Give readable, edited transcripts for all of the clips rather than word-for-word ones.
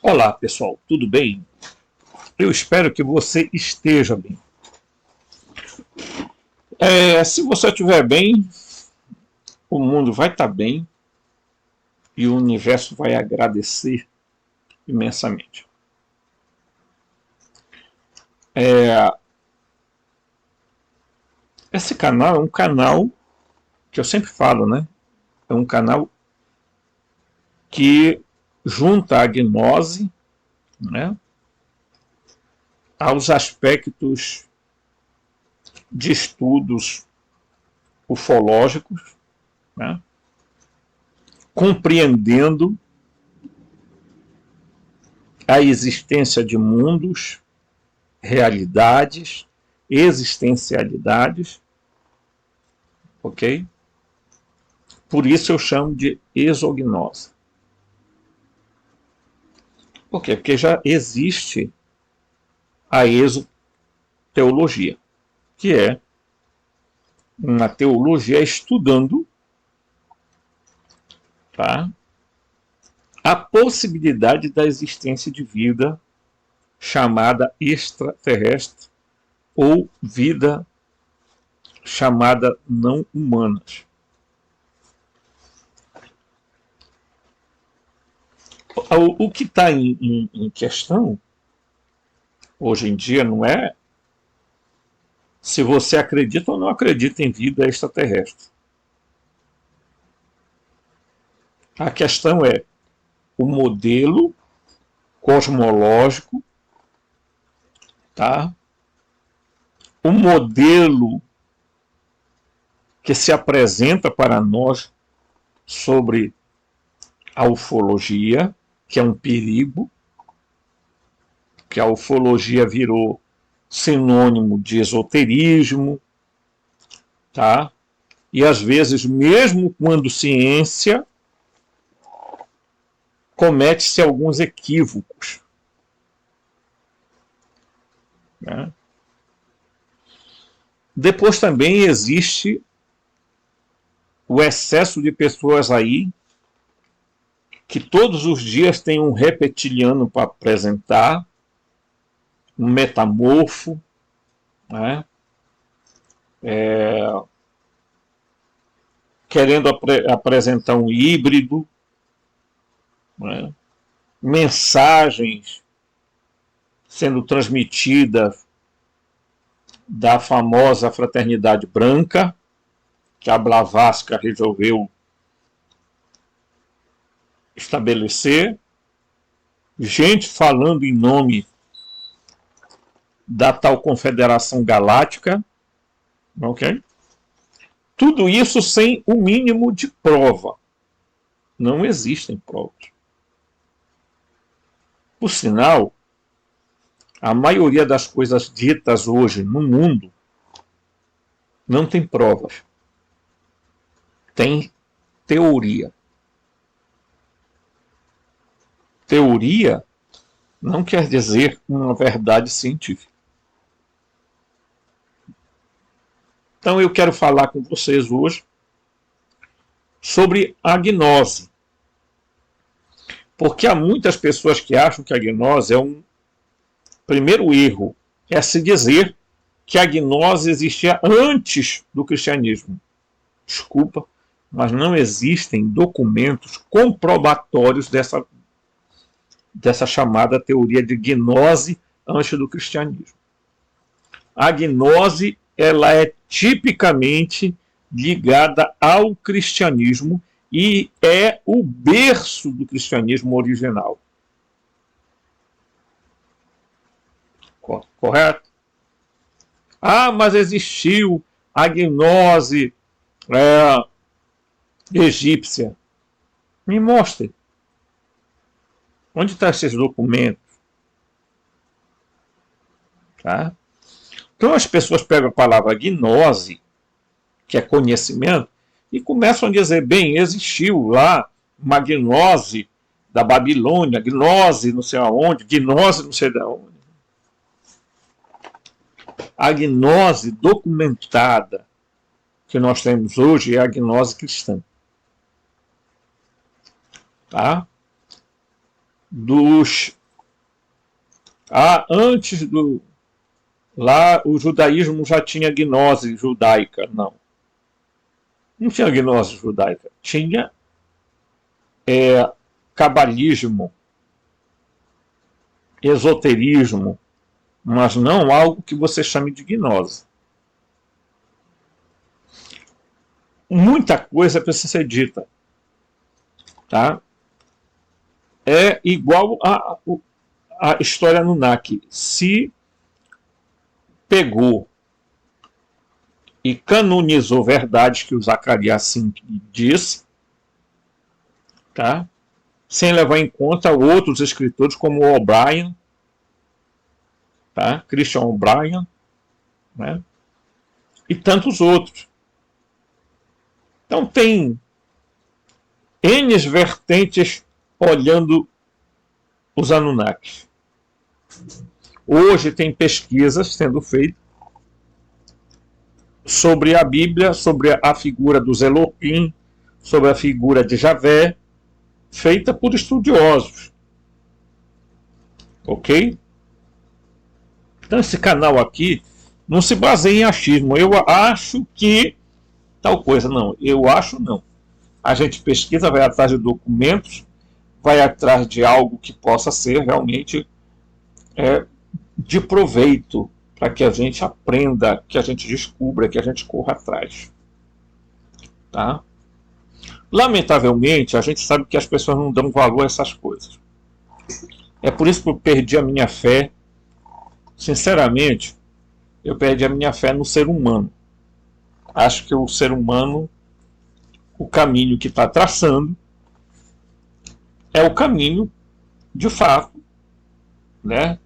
Olá, pessoal, tudo bem? Eu espero que você esteja bem. Se você estiver bem, o mundo vai estar bem e o universo vai agradecer imensamente. É, Esse canal é um canal que eu sempre falo, né? É um canal que junta a gnose, né, aos aspectos de estudos ufológicos, né, compreendendo a existência de mundos, realidades, existencialidades, ok? Por isso eu chamo de exognose. Por quê? Porque já existe a exoteologia, que é uma teologia estudando, tá, a possibilidade da existência de vida chamada extraterrestre ou vida chamada não humanas. O que está em questão hoje em dia não é se você acredita ou não acredita em vida extraterrestre. A questão é o modelo cosmológico, tá? O modelo que se apresenta para nós sobre a ufologia, que é um perigo, que a ufologia virou sinônimo de esoterismo, tá? E às vezes, mesmo quando ciência, comete-se alguns equívocos, né? Depois também existe o excesso de pessoas aí que todos os dias tem um reptiliano para apresentar, um metamorfo, né? Querendo apresentar um híbrido, né? Mensagens sendo transmitidas da famosa fraternidade branca, que a Blavatsky resolveu estabelecer, gente falando em nome da tal Confederação Galáctica, ok? Tudo isso sem o mínimo de prova. Não existem provas. Por sinal, a maioria das coisas ditas hoje no mundo não tem provas. Tem teoria. Teoria não quer dizer uma verdade científica. Então eu quero falar com vocês hoje sobre a gnose. Porque há muitas pessoas que acham que a gnose é um primeiro erro, é se dizer que a gnose existia antes do cristianismo. Desculpa, mas não existem documentos comprobatórios dessa chamada teoria de gnose antes do cristianismo. A gnose ela é tipicamente ligada ao cristianismo e é o berço do cristianismo original. Correto? Ah, mas existiu a gnose egípcia. Me mostre. Onde estão esses documentos? Tá? Então as pessoas pegam a palavra gnose, que é conhecimento, e começam a dizer, bem, existiu lá uma gnose da Babilônia, gnose não sei aonde, gnose não sei de onde. A gnose documentada que nós temos hoje é a gnose cristã. Tá? dos... antes do... Lá o judaísmo já tinha gnose judaica. Não tinha gnose judaica. Tinha cabalismo, esoterismo, mas não algo que você chame de gnose. Muita coisa precisa ser dita. Tá? É igual a história Anunnaki. Se pegou e canonizou verdades que o Zacarias assim disse, tá? Sem levar em conta outros escritores como o O'Brien, tá? Christian O'Brien, né? E tantos outros. Então tem N vertentes olhando os Anunnakis. Hoje tem pesquisas sendo feitas sobre a Bíblia, sobre a figura dos Elohim, sobre a figura de Javé, feita por estudiosos. Ok? Então esse canal aqui não se baseia em achismo. Eu acho que tal coisa. Não, eu acho não. A gente pesquisa, vai atrás de documentos, vai atrás de algo que possa ser realmente de proveito, para que a gente aprenda, que a gente descubra, que a gente corra atrás. Tá? Lamentavelmente, a gente sabe que as pessoas não dão valor a essas coisas. É por isso que eu perdi a minha fé. Sinceramente, eu perdi a minha fé no ser humano. Acho que o ser humano, o caminho que está traçando, é o caminho, de fato, né,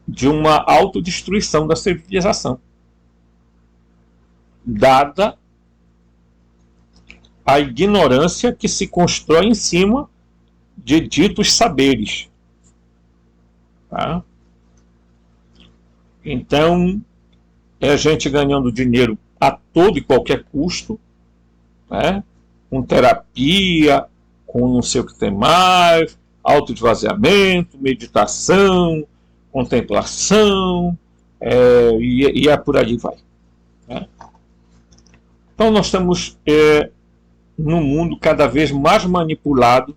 de uma autodestruição da civilização, dada a ignorância que se constrói em cima de ditos saberes. Tá? Então, é gente ganhando dinheiro a todo e qualquer custo, né? Com terapia, com não sei o que tem mais, autoesvaziamento, meditação, contemplação, e por aí vai. Né? Então nós estamos num mundo cada vez mais manipulado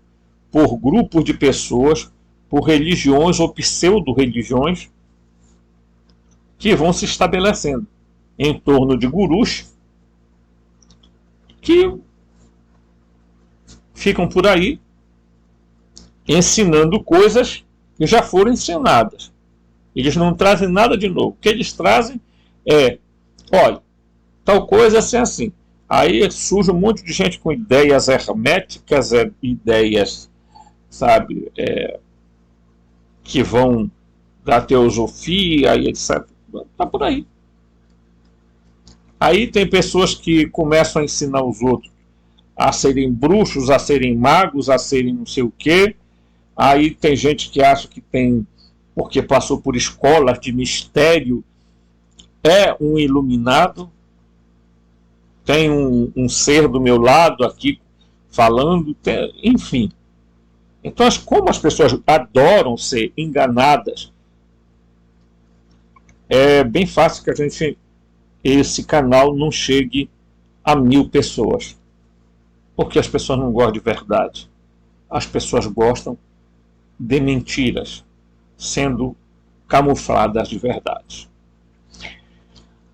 por grupos de pessoas, por religiões ou pseudo-religiões que vão se estabelecendo em torno de gurus que ficam por aí ensinando coisas que já foram ensinadas. Eles não trazem nada de novo. O que eles trazem é, olha, tal coisa é assim. Aí surge um monte de gente com ideias herméticas, ideias, sabe, que vão da teosofia e etc. Está por aí. Aí tem pessoas que começam a ensinar os outros a serem bruxos, a serem magos, a serem não sei o quê. Aí tem gente que acha que tem, porque passou por escolas de mistério, é um iluminado. Tem um ser do meu lado aqui falando, enfim. Então, como as pessoas adoram ser enganadas, é bem fácil que esse canal não chegue a 1000 pessoas. Porque as pessoas não gostam de verdade. As pessoas gostam de mentiras, sendo camufladas de verdade.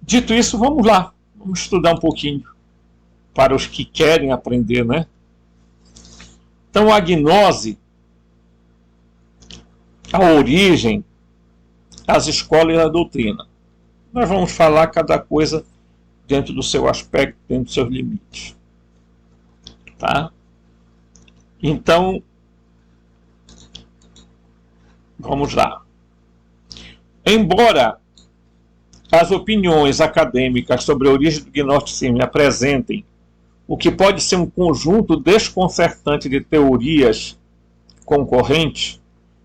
Dito isso, vamos lá. Vamos estudar um pouquinho para os que querem aprender, né? Então, a gnose, a origem, as escolas e a doutrina. Nós vamos falar cada coisa dentro do seu aspecto, dentro dos seus limites. Tá? Então, vamos lá. Embora as opiniões acadêmicas sobre a origem do gnosticismo apresentem o que pode ser um conjunto desconcertante de teorias concorrentes,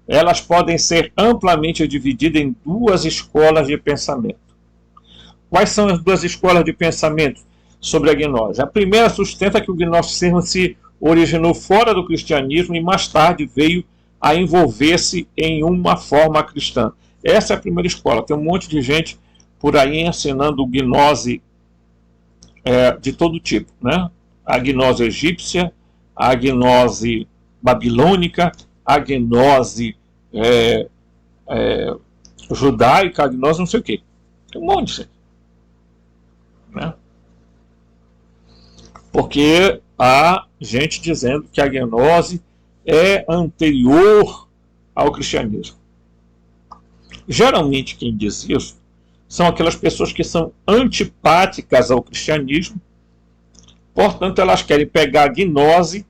elas podem ser amplamente divididas em 2 escolas de pensamento. Quais são as 2 escolas de pensamento sobre a gnose? A primeira sustenta que o gnosticismo se originou fora do cristianismo e mais tarde veio a envolver-se em uma forma cristã. Essa é a primeira escola. Tem um monte de gente por aí ensinando gnose de todo tipo, né? A gnose egípcia, a gnose babilônica, a gnose judaica, a gnose não sei o quê. Tem um monte de gente, né? Porque há gente dizendo que a gnose é anterior ao cristianismo. Geralmente quem diz isso são aquelas pessoas que são antipáticas ao cristianismo, portanto elas querem pegar a gnose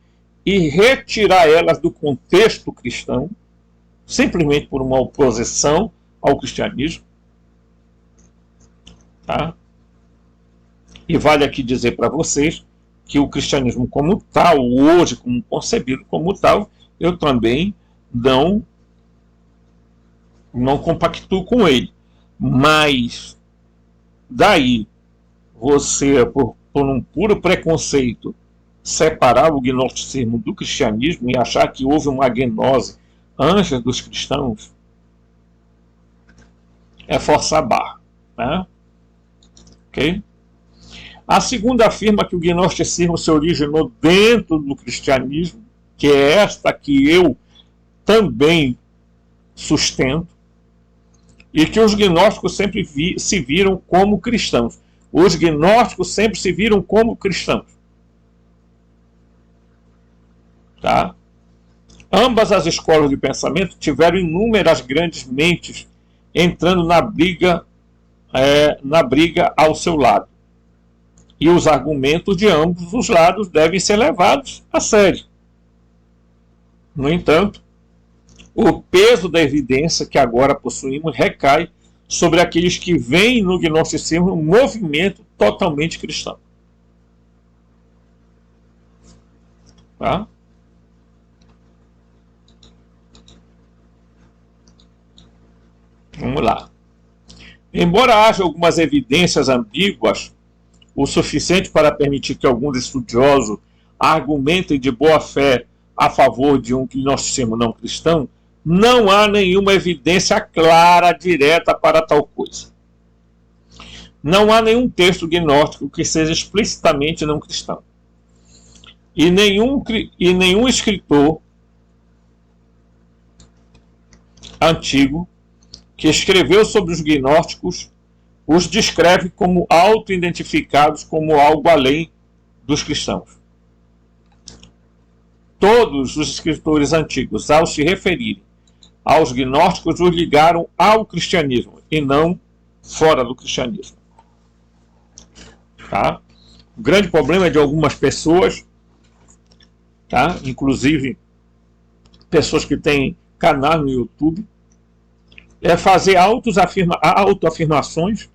e retirar elas do contexto cristão, simplesmente por uma oposição ao cristianismo. Tá? E vale aqui dizer para vocês que o cristianismo como tal, hoje como concebido como tal, eu também não compactuo com ele. Mas daí você, por um puro preconceito, separar o gnosticismo do cristianismo e achar que houve uma gnose antes dos cristãos, é forçar a barra. Né? Ok? A segunda afirma que o gnosticismo se originou dentro do cristianismo, que é esta que eu também sustento, e que os gnósticos sempre se viram como cristãos. Os gnósticos sempre se viram como cristãos. Tá? Ambas as escolas de pensamento tiveram inúmeras grandes mentes entrando na briga ao seu lado. E os argumentos de ambos os lados devem ser levados a sério. No entanto, o peso da evidência que agora possuímos recai sobre aqueles que veem no gnosticismo um movimento totalmente cristão. Tá? Vamos lá. Embora haja algumas evidências ambíguas, o suficiente para permitir que alguns estudiosos argumentem de boa fé a favor de um gnosticismo não cristão, não há nenhuma evidência clara, direta para tal coisa. Não há nenhum texto gnóstico que seja explicitamente não cristão. E nenhum escritor antigo que escreveu sobre os gnósticos os descreve como auto-identificados como algo além dos cristãos. Todos os escritores antigos, ao se referirem aos gnósticos, os ligaram ao cristianismo e não fora do cristianismo. Tá? O grande problema de algumas pessoas, tá? Inclusive pessoas que têm canal no YouTube, é fazer autoafirmações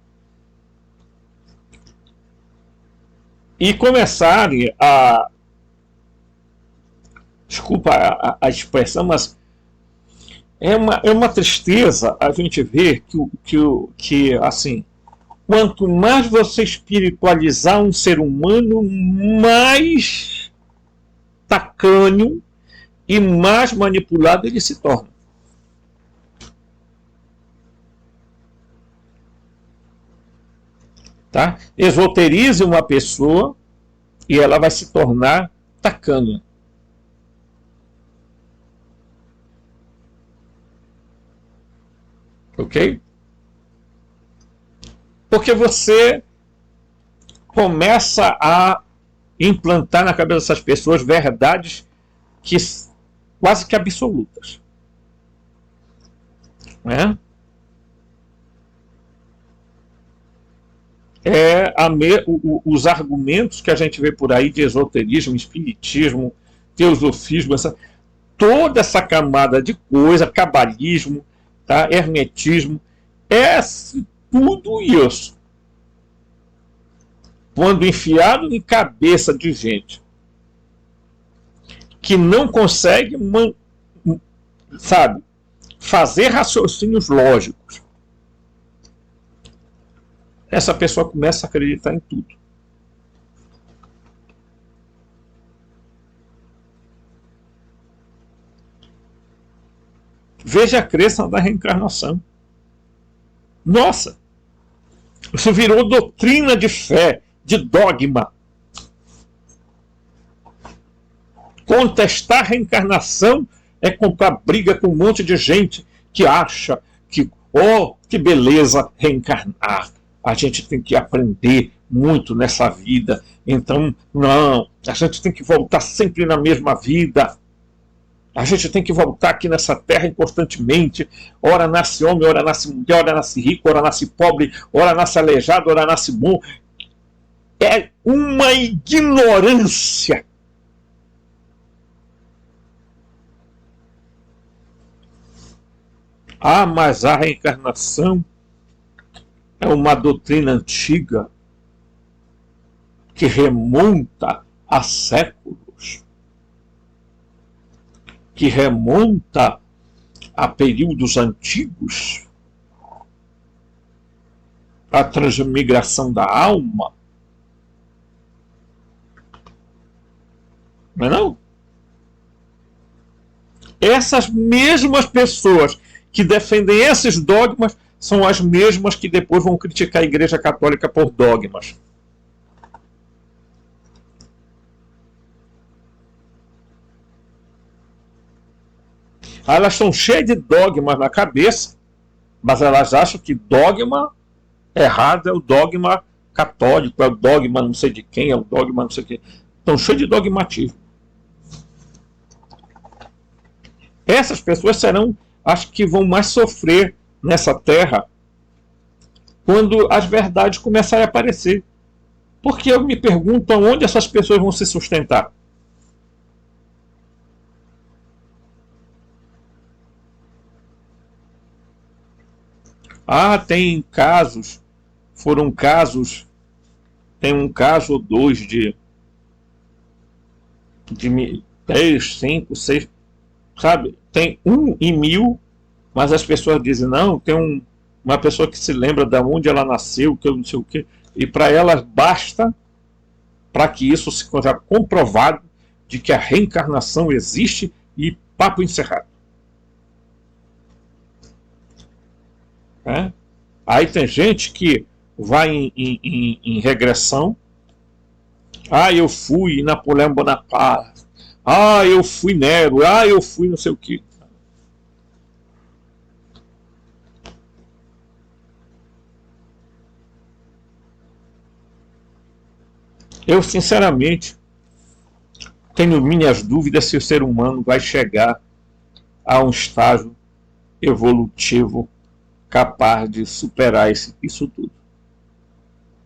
e começarem a... Desculpa a expressão, mas é uma tristeza a gente ver que assim, quanto mais você espiritualizar um ser humano, mais tacanho e mais manipulado ele se torna. Tá? Esoterize uma pessoa e ela vai se tornar tacanha. Ok? Porque você começa a implantar na cabeça dessas pessoas verdades que quase que absolutas. Né? Os argumentos que a gente vê por aí de esoterismo, espiritismo, teosofismo, toda essa camada de coisa, cabalismo, tá? Hermetismo, é tudo isso. Quando enfiado em cabeça de gente que não consegue, sabe, fazer raciocínios lógicos, essa pessoa começa a acreditar em tudo. Veja a crença da reencarnação. Nossa, isso virou doutrina de fé, de dogma. Contestar a reencarnação é comprar briga com um monte de gente que acha que, oh, que beleza reencarnar. A gente tem que aprender muito nessa vida. Então, não, a gente tem que voltar sempre na mesma vida. A gente tem que voltar aqui nessa terra constantemente. Ora nasce homem, ora nasce mulher, ora nasce rico, ora nasce pobre, ora nasce aleijado, ora nasce bom. É uma ignorância. Ah, mas a reencarnação é uma doutrina antiga que remonta a séculos, que remonta a períodos antigos, a transmigração da alma. Não é não? Essas mesmas pessoas que defendem esses dogmas são as mesmas que depois vão criticar a Igreja Católica por dogmas. Elas estão cheias de dogmas na cabeça, mas elas acham que dogma errado é o dogma católico, é o dogma não sei de quem, é o dogma não sei de quem. Estão cheias de dogmatismo. Essas pessoas serão as que vão mais sofrer nessa terra quando as verdades começarem a aparecer. Porque eu me pergunto aonde essas pessoas vão se sustentar. Ah, tem casos, tem um caso ou dois de 10, 5, 6, sabe? Tem 1 em 1000, mas as pessoas dizem, não, tem uma pessoa que se lembra de onde ela nasceu, que eu não sei o quê, e para elas basta, para que isso seja comprovado, de que a reencarnação existe e papo encerrado. É? Aí tem gente que vai em regressão. Ah, eu fui Napoleão Bonaparte. Ah, eu fui Nero. Ah, eu fui não sei o que. Eu, sinceramente, tenho minhas dúvidas se o ser humano vai chegar a um estágio evolutivo capaz de superar isso tudo.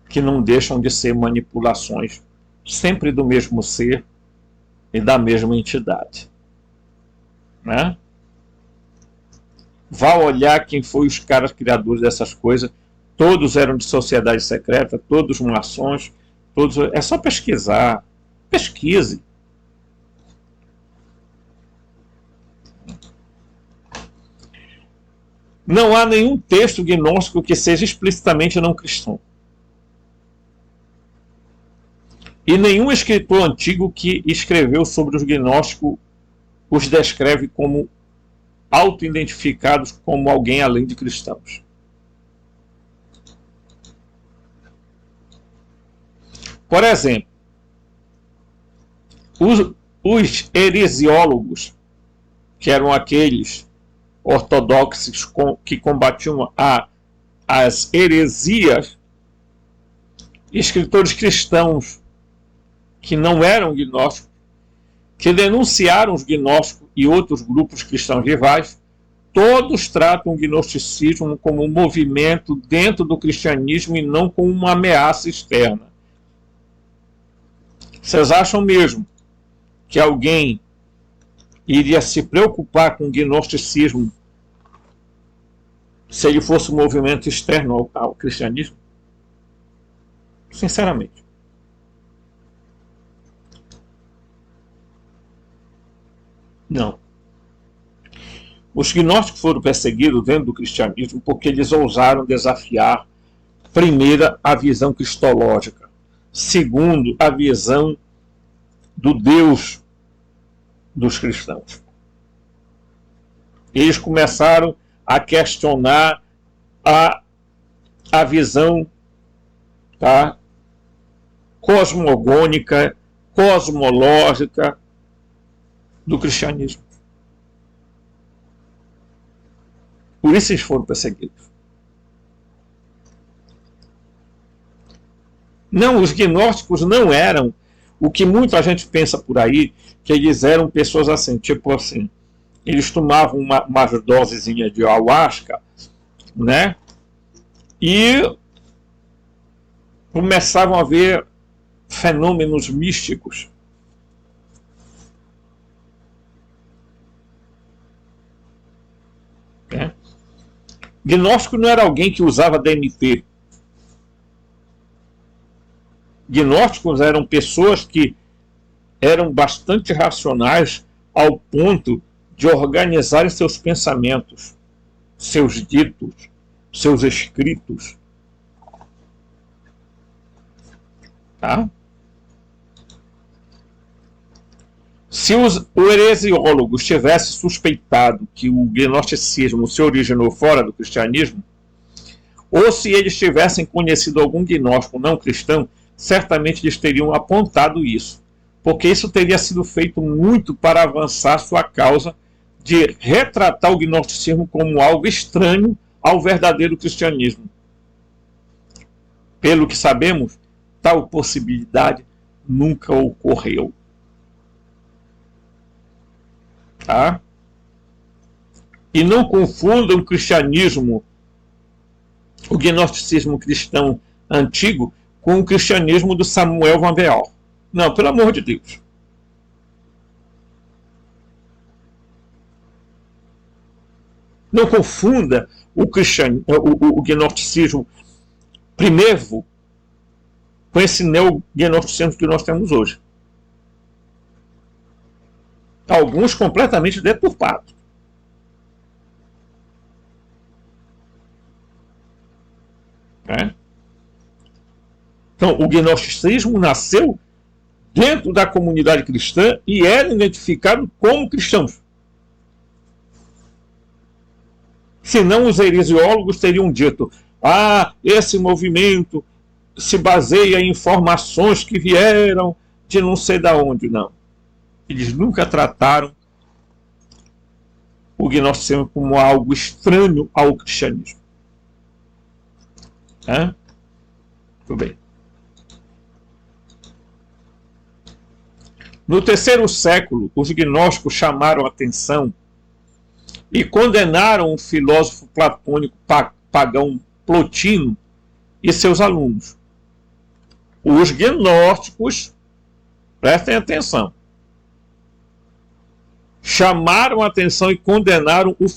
Que não deixam de ser manipulações sempre do mesmo ser e da mesma entidade. Né? Vá olhar quem foi os caras criadores dessas coisas. Todos eram de sociedade secreta, todos maçons, todos. É só pesquisar. Pesquise. Não há nenhum texto gnóstico que seja explicitamente não cristão. E nenhum escritor antigo que escreveu sobre os gnósticos os descreve como auto-identificados como alguém além de cristãos. Por exemplo, os heresiólogos, que eram aqueles ortodoxos que combatiam as heresias, escritores cristãos que não eram gnósticos, que denunciaram os gnósticos e outros grupos cristãos rivais, todos tratam o gnosticismo como um movimento dentro do cristianismo e não como uma ameaça externa. Vocês acham mesmo que alguém iria se preocupar com o gnosticismo se ele fosse um movimento externo ao cristianismo? Sinceramente. Não. Os gnósticos foram perseguidos dentro do cristianismo porque eles ousaram desafiar, primeiro, a visão cristológica, segundo, a visão do Deus dos cristãos. Eles começaram a questionar a visão, tá, cosmogônica, cosmológica do cristianismo. Por isso eles foram perseguidos. Não, os gnósticos não eram o que muita gente pensa por aí, que eles eram pessoas assim, tipo assim, eles tomavam uma dosezinha de ayahuasca, né? E começavam a ver fenômenos místicos. Né? Gnóstico não era alguém que usava DMT. Gnósticos eram pessoas que eram bastante racionais ao ponto de organizarem seus pensamentos, seus ditos, seus escritos. Tá? Se o heresiólogo tivesse suspeitado que o gnosticismo se originou fora do cristianismo, ou se eles tivessem conhecido algum gnóstico não cristão, certamente eles teriam apontado isso, porque isso teria sido feito muito para avançar sua causa de retratar o gnosticismo como algo estranho ao verdadeiro cristianismo. Pelo que sabemos, tal possibilidade nunca ocorreu. Tá? E não confundam o cristianismo, o gnosticismo cristão antigo, com o cristianismo do Samuel Van Beal. Não, pelo amor de Deus. Não confunda o gnosticismo primeiro com esse neognosticismo que nós temos hoje. Alguns completamente deturpados. Né? Então, o gnosticismo nasceu dentro da comunidade cristã e era identificado como cristãos. Senão os heresiólogos teriam dito: esse movimento se baseia em informações que vieram de não sei de onde. Não. Eles nunca trataram o gnosticismo como algo estranho ao cristianismo. Muito bem. No terceiro século, os gnósticos chamaram a atenção e condenaram o filósofo platônico pagão Plotino e seus alunos. Os gnósticos, prestem atenção, chamaram a atenção e condenaram o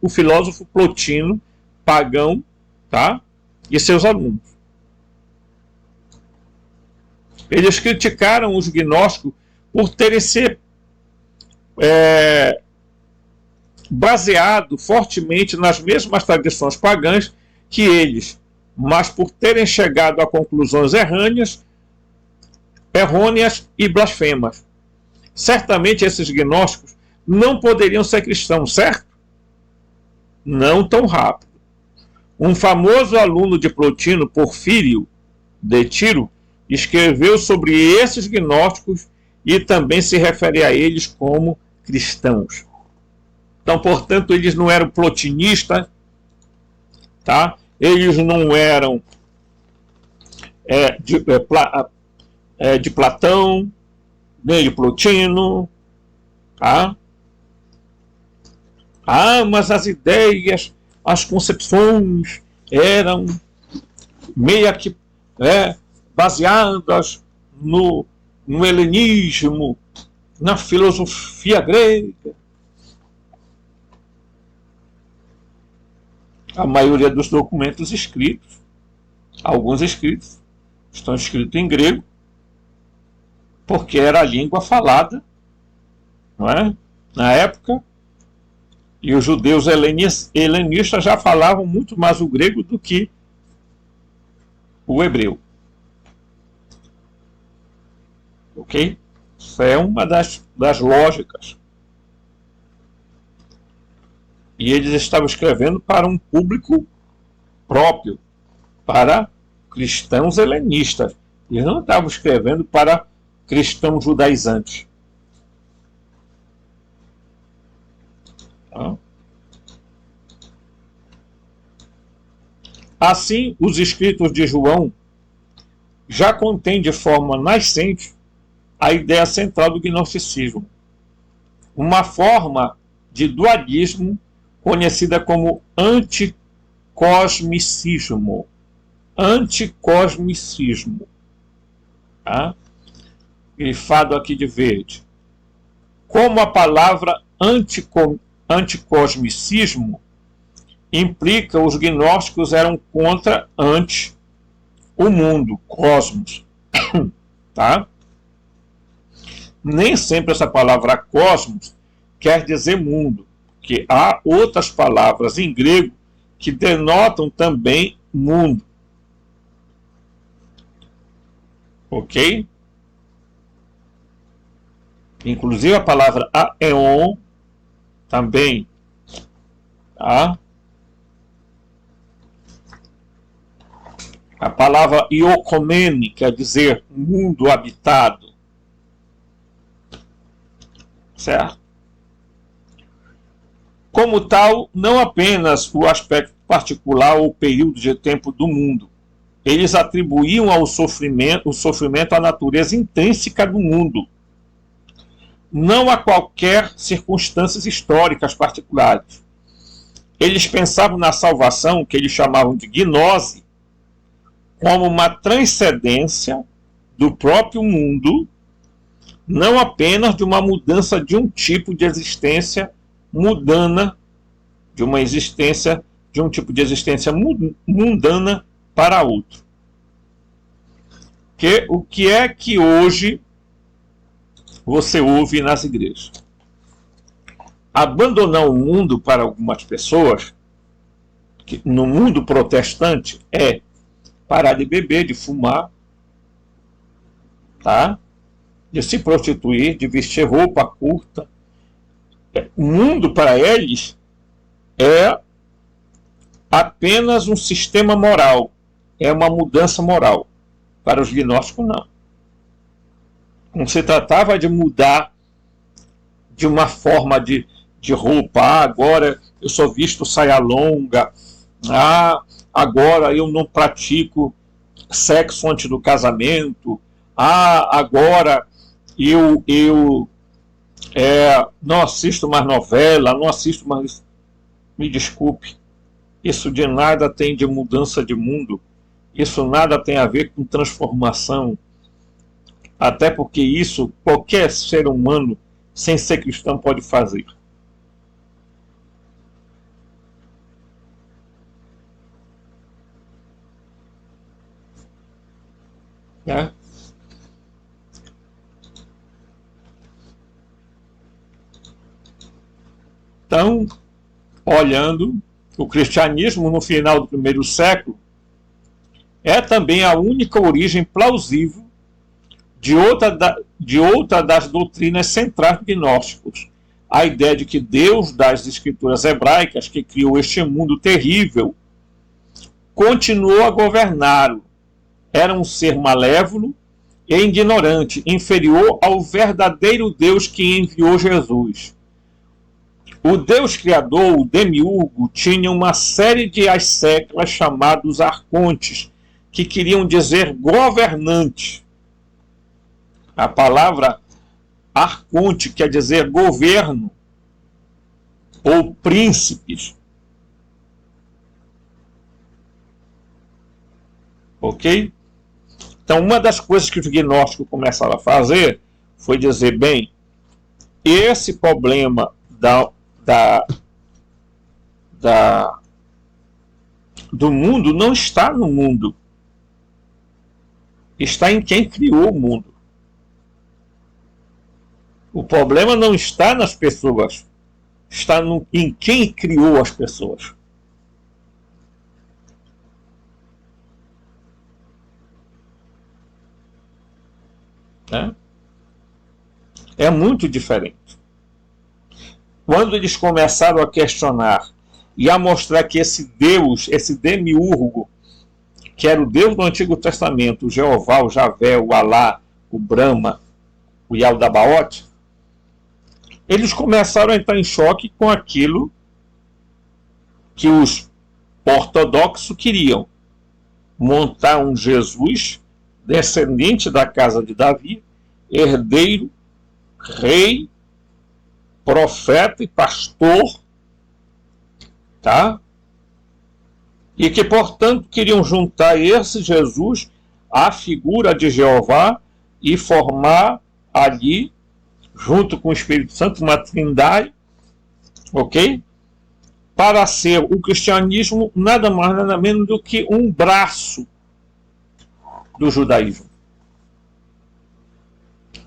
filósofo Plotino, pagão, tá? E seus alunos. Eles criticaram os gnósticos por terem se baseado fortemente nas mesmas tradições pagãs que eles, mas por terem chegado a conclusões errôneas e blasfemas. Certamente esses gnósticos não poderiam ser cristãos, certo? Não tão rápido. Um famoso aluno de Plotino, Porfírio de Tiro, escreveu sobre esses gnósticos e também se refere a eles como cristãos. Então, portanto, eles não eram plotinistas, tá? Eles não eram de Platão, nem de Plotino, tá? Mas as ideias, as concepções eram meio que baseadas no helenismo, na filosofia grega. A maioria dos documentos escritos, alguns escritos, estão escritos em grego, porque era a língua falada, não é? Na época, e os judeus helenistas já falavam muito mais o grego do que o hebreu. Ok? Isso é uma das lógicas. E eles estavam escrevendo para um público próprio, para cristãos helenistas. Eles não estavam escrevendo para cristãos judaizantes. Tá? Assim, os escritos de João já contêm de forma nascente a ideia central do gnosticismo, uma forma de dualismo conhecida como anticosmicismo. Anticosmicismo. Tá? Grifado aqui de verde. Como a palavra anticosmicismo implica, os gnósticos eram contra anti o mundo, cosmos. Tá? Nem sempre essa palavra cosmos quer dizer mundo, porque há outras palavras em grego que denotam também mundo. Ok? Inclusive a palavra aeon também. Tá? A palavra iokomene quer dizer mundo habitado. Certo? Como tal, não apenas o aspecto particular ou período de tempo do mundo. Eles atribuíam ao o sofrimento à natureza intrínseca do mundo, não a qualquer circunstâncias históricas particulares. Eles pensavam na salvação, que eles chamavam de gnose, como uma transcendência do próprio mundo, não apenas de uma mudança de um tipo de existência mundana, de um tipo de existência mundana para outro. O que é que hoje você ouve nas igrejas? Abandonar o mundo para algumas pessoas, no mundo protestante, é parar de beber, de fumar, tá? De se prostituir, de vestir roupa curta. O mundo para eles é apenas um sistema moral, é uma mudança moral. Para os gnósticos, não. Não se tratava de mudar de uma forma de roupa. Agora eu só visto saia longa. Agora eu não pratico sexo antes do casamento. Agora eu não assisto mais novela, não assisto mais... Me desculpe, isso de nada tem de mudança de mundo. Isso nada tem a ver com transformação. Até porque isso qualquer ser humano, sem ser cristão, pode fazer. Né? Então, olhando, o cristianismo no final do primeiro século é também a única origem plausível de outra das doutrinas centrais gnósticos. A ideia de que Deus das escrituras hebraicas, que criou este mundo terrível, continuou a governá-lo. Era um ser malévolo e ignorante, inferior ao verdadeiro Deus que enviou Jesus. O Deus Criador, o Demiurgo, tinha uma série de asseclas chamados arcontes, que queriam dizer governante. A palavra arconte quer dizer governo ou príncipes. Ok? Então, uma das coisas que os gnósticos começaram a fazer foi dizer, bem, esse problema do mundo não está no mundo. Está em quem criou o mundo. O problema não está nas pessoas. Está em quem criou as pessoas. Né? É muito diferente. quando eles começaram a questionar e a mostrar que esse Deus, esse demiurgo, que era o Deus do Antigo Testamento, o Jeová, o Javé, o Alá, o Brahma, o Yaldabaoth, eles começaram a entrar em choque com aquilo que os ortodoxos queriam. Montar um Jesus descendente da casa de Davi, herdeiro, rei, profeta e pastor, tá? E que, portanto, queriam juntar esse Jesus à figura de Jeová e formar ali, junto com o Espírito Santo, uma trindade, ok? Para ser o cristianismo nada mais nada menos do que um braço do judaísmo,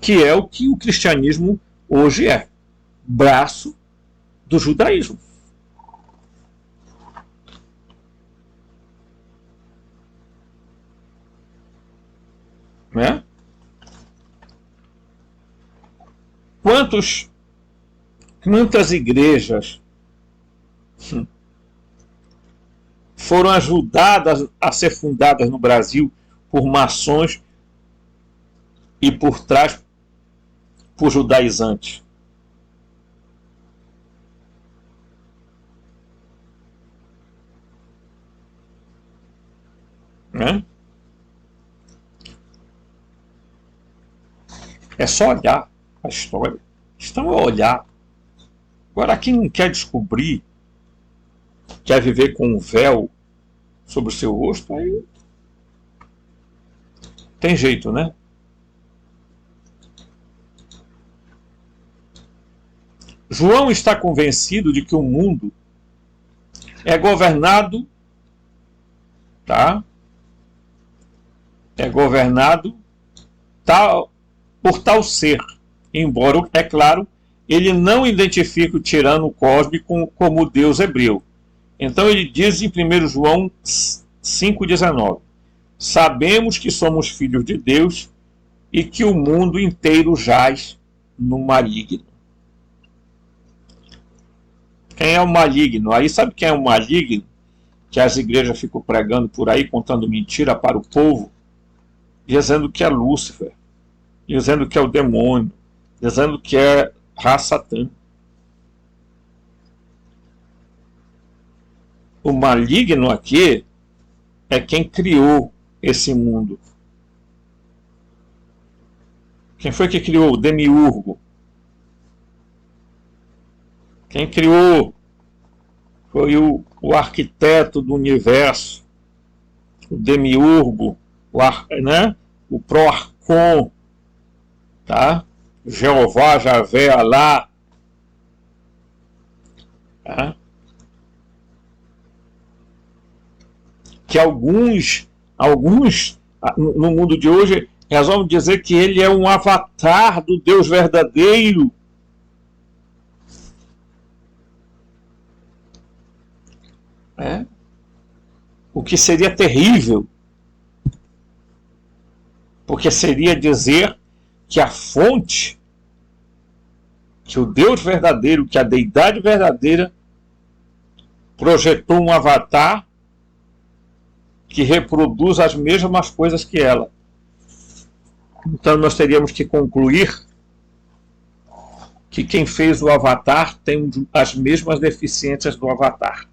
que é o que o cristianismo hoje é, braço do judaísmo. Né? Quantas igrejas foram ajudadas a ser fundadas no Brasil por maçons e por trás por judaizantes? Né? É só olhar a história. Estão a olhar. Agora, quem não quer descobrir, quer viver com um véu sobre o seu rosto, aí tem jeito, né? João está convencido de que o mundo é governado, tá? É governado por tal ser, embora, é claro, ele não identifica o tirano cósmico como Deus hebreu. Então ele diz em 1 João 5,19: sabemos que somos filhos de Deus e que o mundo inteiro jaz no maligno. Quem é o maligno? Aí sabe quem é o maligno? Que as igrejas ficam pregando por aí, contando mentira para o povo, dizendo que é Lúcifer, dizendo que é o demônio, dizendo que é Ra-Satã. O maligno aqui é quem criou esse mundo. Quem foi que criou o demiurgo? Quem criou foi o arquiteto do universo, o demiurgo, o Proarchon, tá? Jeová, Javé, Alá. Tá? Que alguns no mundo de hoje resolvem dizer que ele é um avatar do Deus verdadeiro. O que seria terrível, porque seria dizer que a fonte, que o Deus verdadeiro, que a deidade verdadeira projetou um avatar que reproduz as mesmas coisas que ela. Então nós teríamos que concluir que quem fez o avatar tem as mesmas deficiências do avatar.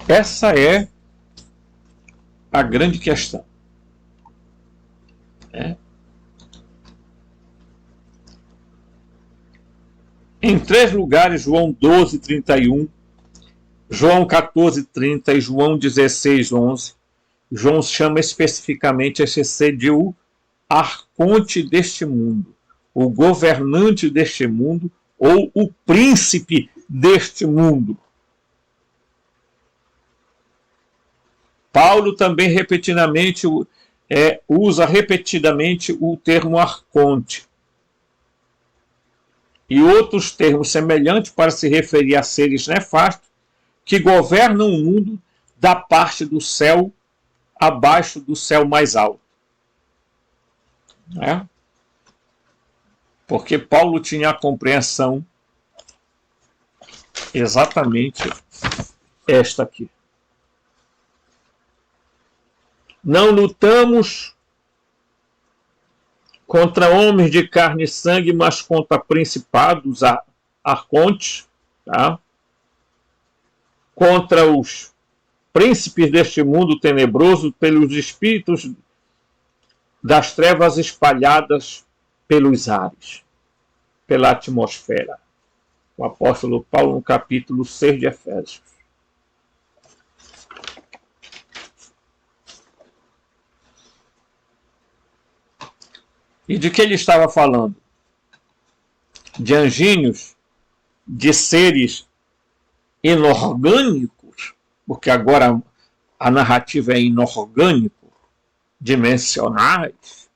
Essa é a grande questão. Em 3 lugares, João 12:31, João 14:30 e João 16:11, João chama especificamente esse ser de o arconte deste mundo, o governante deste mundo ou o príncipe deste mundo. Paulo também usa repetidamente o termo arconte e outros termos semelhantes para se referir a seres nefastos que governam o mundo da parte do céu abaixo do céu mais alto. Né? Porque Paulo tinha a compreensão exatamente esta aqui. Não lutamos contra homens de carne e sangue, mas contra principados, arcontes, tá? Contra os príncipes deste mundo tenebroso, pelos espíritos das trevas espalhadas pelos ares, pela atmosfera. O apóstolo Paulo, no capítulo 6 de Efésios. E de que ele estava falando? De anjinhos, de seres inorgânicos, porque agora a narrativa é inorgânico, dimensionais.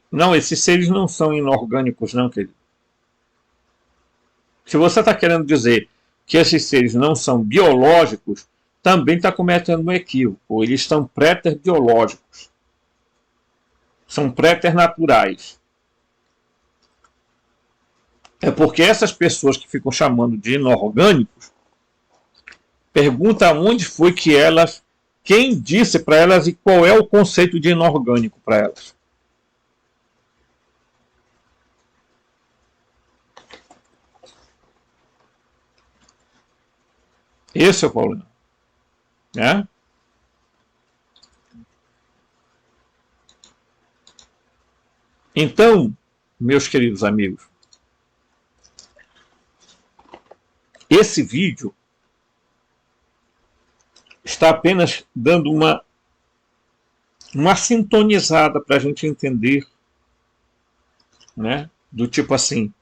Não, esses seres não são inorgânicos, não, querido. Se você está querendo dizer que esses seres não são biológicos, também está cometendo um equívoco. Eles são préter-biológicos. São préter-naturais. É porque essas pessoas que ficam chamando de inorgânicos, perguntam onde foi que elas, quem disse para elas e qual é o conceito de inorgânico para elas. Esse é o problema. Né? Então, meus queridos amigos, esse vídeo está apenas dando uma sintonizada para a gente entender, né? Do tipo assim,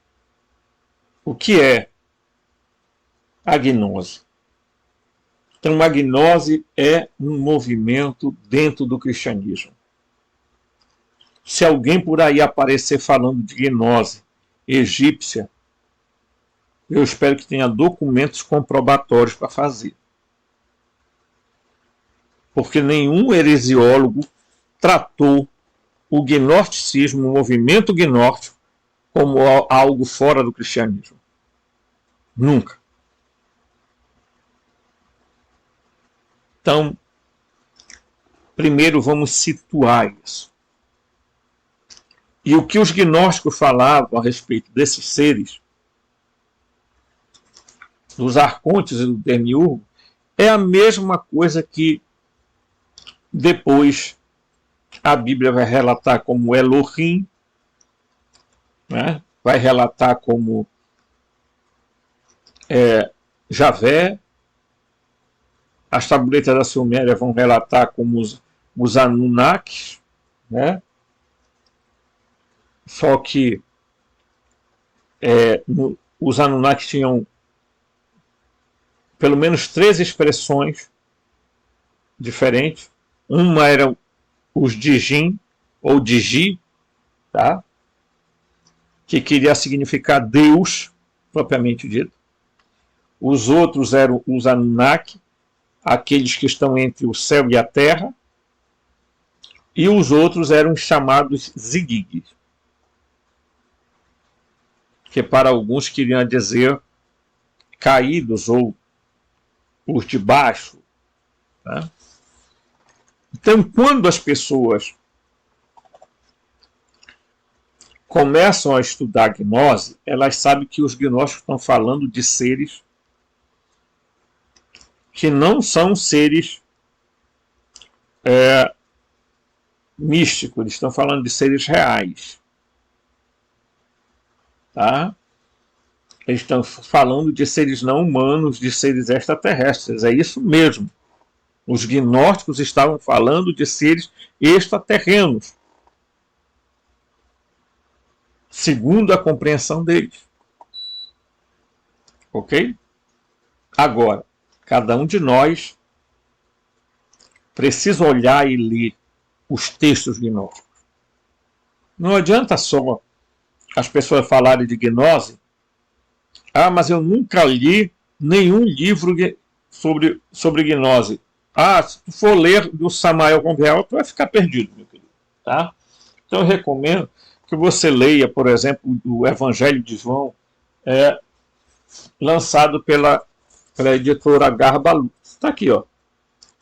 o que é a gnose? Então, a gnose é um movimento dentro do cristianismo. Se alguém por aí aparecer falando de gnose egípcia, eu espero que tenha documentos comprobatórios para fazer. Porque nenhum heresiólogo tratou o gnosticismo, o movimento gnóstico, como algo fora do cristianismo. Nunca. Então, primeiro vamos situar isso. E o que os gnósticos falavam a respeito desses seres, dos arcontes e do demiurgo, é a mesma coisa que depois a Bíblia vai relatar como Elohim, né? Vai relatar como Javé. As tabuletas da Suméria vão relatar como os Anunnakis, né? Só que os Anunnakis tinham pelo menos 3 expressões diferentes. Uma era os Dijin, ou Diji, tá? Que queria significar Deus, propriamente dito. Os outros eram os Anunnaki, aqueles que estão entre o céu e a terra, e os outros eram chamados Zigigues, que para alguns queriam dizer caídos ou os de baixo. Tá? Então, quando as pessoas começam a estudar a gnose, elas sabem que os gnósticos estão falando de seres que não são seres místicos, eles estão falando de seres reais. Tá? Eles estão falando de seres não humanos, de seres extraterrestres. É isso mesmo. Os gnósticos estavam falando de seres extraterrenos, segundo a compreensão deles. Ok? Agora, cada um de nós precisa olhar e ler os textos gnósticos. Não adianta só as pessoas falarem de gnose. Ah, mas eu nunca li nenhum livro sobre gnose. Ah, se tu for ler do Samael Conveal, tu vai ficar perdido, meu querido. Tá? Então eu recomendo que você leia, por exemplo, o Evangelho de João, lançado pela editora Garba Lux. Está aqui, ó.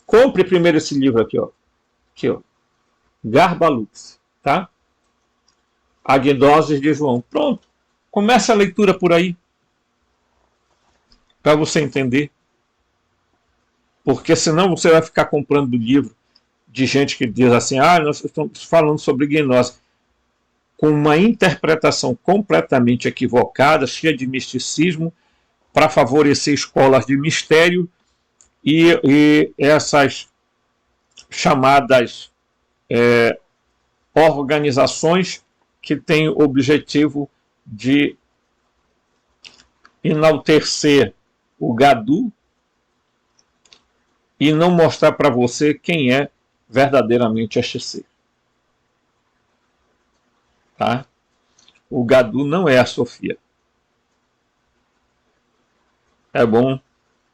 Compre primeiro esse livro aqui, ó. Aqui, ó. Garba Lux, tá? A Gnose de João. Pronto. Começa a leitura por aí. Para você entender. Porque senão você vai ficar comprando livro de gente que diz assim, ah, nós estamos falando sobre gnose, com uma interpretação completamente equivocada, cheia de misticismo, para favorecer escolas de mistério e essas chamadas organizações que têm o objetivo de enaltecer o Gadu e não mostrar para você quem é verdadeiramente este ser. Tá? O Gadu não é a Sofia. É bom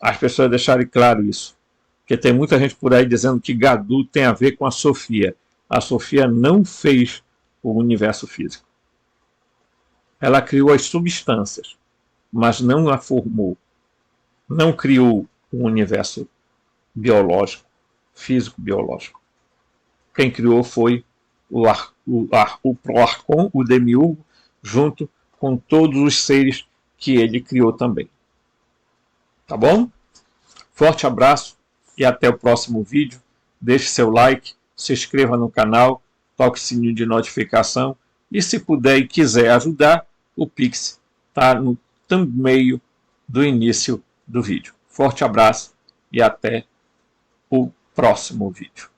as pessoas deixarem claro isso. Porque tem muita gente por aí dizendo que Gadu tem a ver com a Sofia. A Sofia não fez o universo físico. Ela criou as substâncias, mas não a formou. Não criou o universo biológico, físico-biológico. Quem criou foi o Proarchon, o Demiurgo, junto com todos os seres que ele criou também. Tá bom? Forte abraço e até o próximo vídeo. Deixe seu like, se inscreva no canal, toque o sininho de notificação e se puder e quiser ajudar, o Pix está no meio do início do vídeo. Forte abraço e até o próximo vídeo.